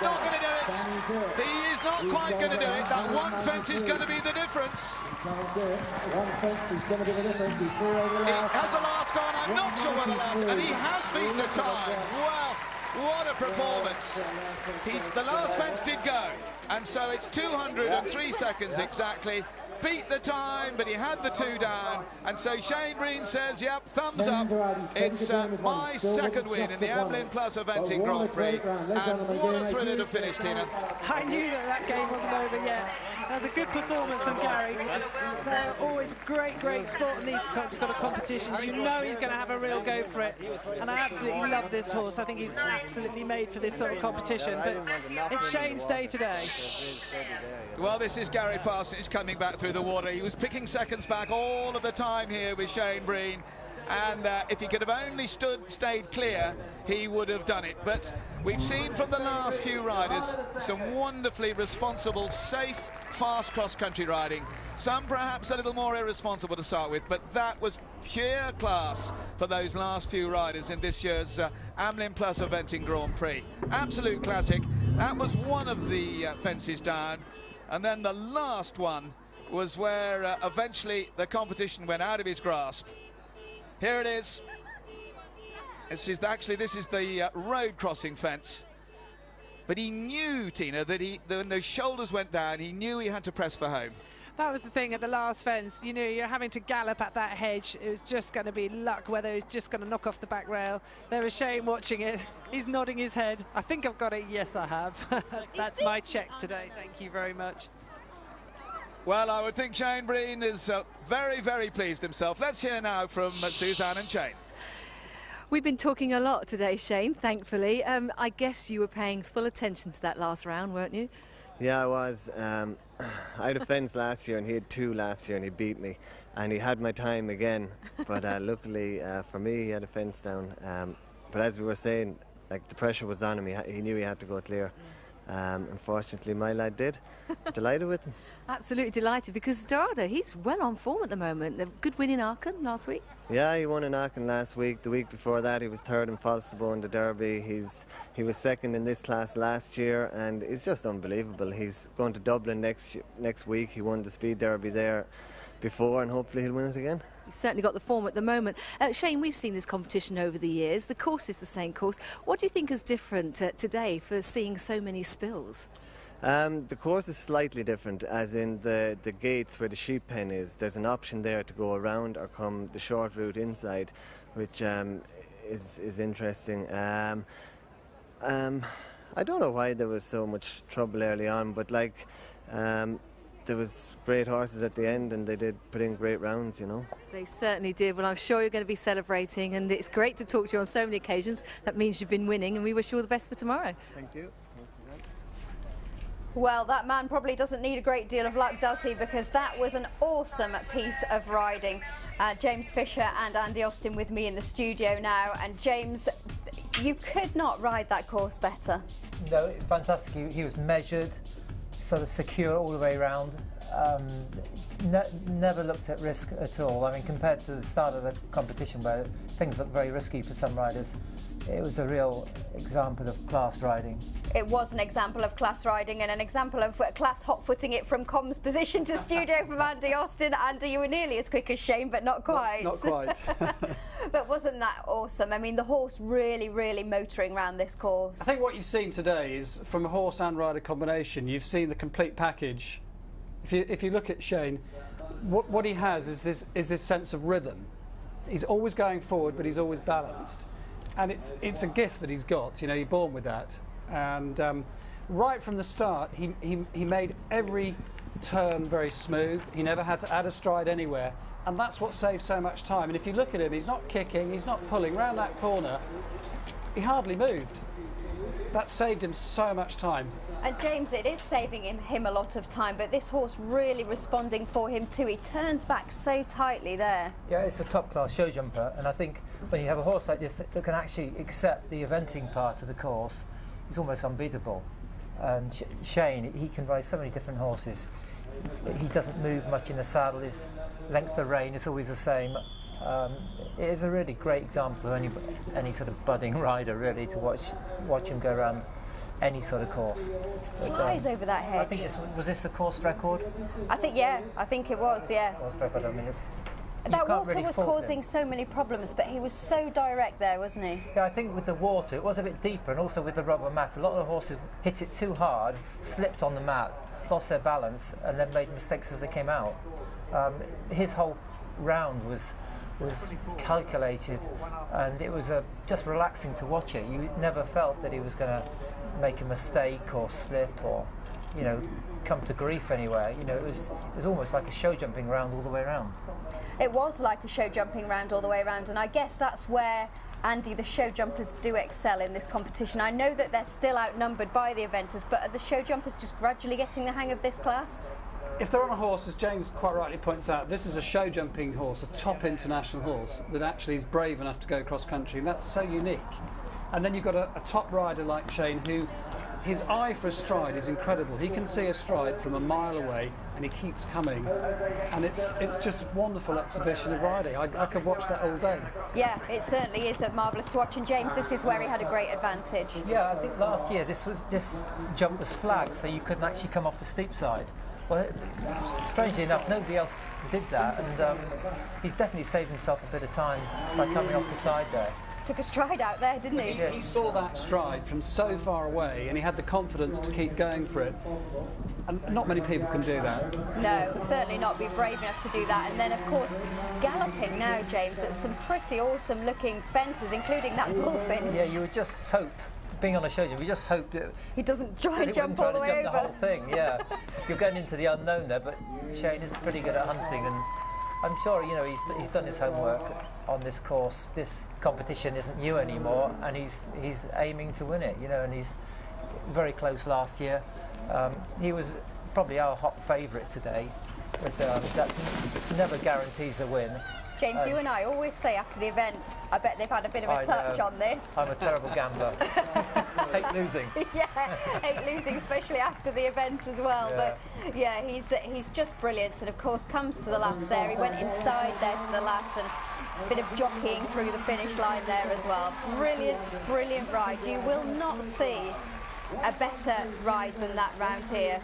Not going to do it. He is not quite going to do it. That one fence is going to be the difference. One fence is going to be the difference. He has the last gone. I'm not sure where the last. And he has beaten the time. Wow. What a performance. The last fence did go. And so it's 203 seconds exactly. Beat the time, but he had the two down. And so Shane Breen says, yep, thumbs up. It's my second win in the Amlin Plus Eventing Grand Prix. And what a thriller to finish, Tina. I knew that game wasn't over yet. That was a good performance from Gary. They're always great sport in these kind of competitions. You know he's going to have a real go for it. And I absolutely love this horse. I think he's absolutely made for this sort of competition. But it's Shane's day today. Well, this is Gary Parsons coming back through the water. He was picking seconds back all of the time here with Shane Breen. And if he could have only stayed clear, he would have done it. But we've seen from the last few riders some wonderfully responsible, safe, fast cross-country riding. Some perhaps a little more irresponsible to start with, but that was pure class for those last few riders in this year's Amlin Plus Eventing Grand Prix. Absolute classic. That was one of the fences down. And then the last one was where eventually the competition went out of his grasp. Here it is. This is the road crossing fence. But he knew, Tina, that when those shoulders went down, he knew he had to press for home. That was the thing at the last fence. You knew you're having to gallop at that hedge. It was just going to be luck whether he's just going to knock off the back rail. There was Shane watching it. He's nodding his head. I think I've got it. Yes, I have. That's my check today. Thank you very much. Well, I would think Shane Breen is very, very pleased himself. Let's hear now from Suzanne and Shane. We've been talking a lot today, Shane, thankfully. I guess you were paying full attention to that last round, weren't you? Yeah, I was. I had a fence last year and he had two last year and he beat me. And he had my time again. But luckily for me, he had a fence down. But as we were saying, like the pressure was on him. He knew he had to go clear. Unfortunately, my lad did. Delighted with him. Absolutely delighted, because Dorado, he's well on form at the moment. A good win in Aachen last week. Yeah, he won in Aachen last week. The week before that, he was third in Falsterbo in the Derby. He was second in this class last year, and it's just unbelievable. He's going to Dublin next week. He won the Speed Derby there before, and hopefully he'll win it again. He's certainly got the form at the moment. Shane, we've seen this competition over the years. The course is the same course. What do you think is different today for seeing so many spills? The course is slightly different, as in the gates where the sheep pen is. There's an option there to go around or come the short route inside, which is interesting. I don't know why there was so much trouble early on, but like there was great horses at the end and they did put in great rounds, you know. They certainly did. Well, I'm sure you're going to be celebrating, and it's great to talk to you on so many occasions. That means you've been winning, and we wish you all the best for tomorrow. Thank you. Well, that man probably doesn't need a great deal of luck, does he? Because that was an awesome piece of riding. James Fisher and Andy Austin with me in the studio now. And James, you could not ride that course better. No, fantastic. He was measured, sort of secure all the way around. Never looked at risk at all. I mean, compared to the start of the competition where things looked very risky for some riders, it was a real example of class riding. It was an example of class riding and an example of class hot-footing it from comms position to studio from Andy Austin. Andy, you were nearly as quick as Shane, but not quite. Not quite. But wasn't that awesome? I mean, the horse really, really motoring around this course. I think what you've seen today is, from a horse and rider combination, you've seen the complete package. If you look at Shane, what he has is this sense of rhythm. He's always going forward, but he's always balanced. And it's a gift that he's got, you know, he's born with that. And right from the start, he made every turn very smooth. He never had to add a stride anywhere. And that's what saves so much time. And if you look at him, he's not kicking, he's not pulling. Round that corner, he hardly moved. That saved him so much time. And James, it is saving him a lot of time, but this horse really responding for him too. He turns back so tightly there. Yeah, it's a top-class show jumper, and I think when you have a horse like this that can actually accept the eventing part of the course, he's almost unbeatable. And Shane, he can ride so many different horses. He doesn't move much in the saddle. His length of rein is always the same. It is a really great example of any sort of budding rider, really, to watch him go around any sort of course. Flies over that hedge. I think was this the course record? I think it was, yeah. Course record, I mean, that water was causing so many problems, but he was so direct there, wasn't he? Yeah, I think with the water, it was a bit deeper, and also with the rubber mat, a lot of the horses hit it too hard, slipped on the mat, lost their balance, and then made mistakes as they came out. His whole round was calculated, and it was just relaxing to watch it. You never felt that he was going to make a mistake or slip or, you know, come to grief anywhere. You know, it was almost like a show jumping round all the way around. It was like a show jumping round all the way around, and I guess that's where, Andy, the show jumpers do excel in this competition. I know that they're still outnumbered by the eventers, but are the show jumpers just gradually getting the hang of this class? If they're on a horse, as James quite rightly points out, this is a show jumping horse, a top international horse that actually is brave enough to go cross country, and that's so unique. And then you've got a top rider like Shane, who his eye for a stride is incredible. He can see a stride from a mile away, and he keeps coming, and it's just a wonderful exhibition of riding. I could watch that all day. Yeah, it certainly is marvellous to watch, and James, this is where he had a great advantage. Yeah, I think last year this jump was flagged, so you couldn't actually come off the steep side. Well, strangely enough, nobody else did that, and he's definitely saved himself a bit of time by coming off the side there. Took a stride out there, didn't he? He saw that stride from so far away, and he had the confidence to keep going for it. And not many people can do that. No, certainly not be brave enough to do that. And then, of course, galloping now, James, at some pretty awesome looking fences, including that bullfinch. Yeah, you would just hope, being on a show, we just hoped that he doesn't try and jump all the way over. The whole thing, yeah. You're going into the unknown there, but Shane is pretty good at hunting, and I'm sure, you know, he's done his homework on this course. This competition isn't new anymore, and he's aiming to win it, you know, and he's very close last year. He was probably our hot favourite today, but that never guarantees a win. James, you and I always say after the event, I bet they've had a bit of a touch on this. I'm a terrible gambler. Hate losing. Yeah, hate losing, especially after the event as well. Yeah. But yeah, he's just brilliant, and of course comes to the last there. He went inside there to the last, and a bit of jockeying through the finish line there as well. Brilliant, brilliant ride. You will not see a better ride than that round here.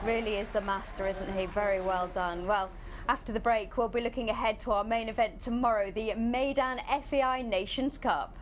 Really is the master, isn't he? Very well done. Well, after the break, we'll be looking ahead to our main event tomorrow, the Meydan FEI Nations Cup.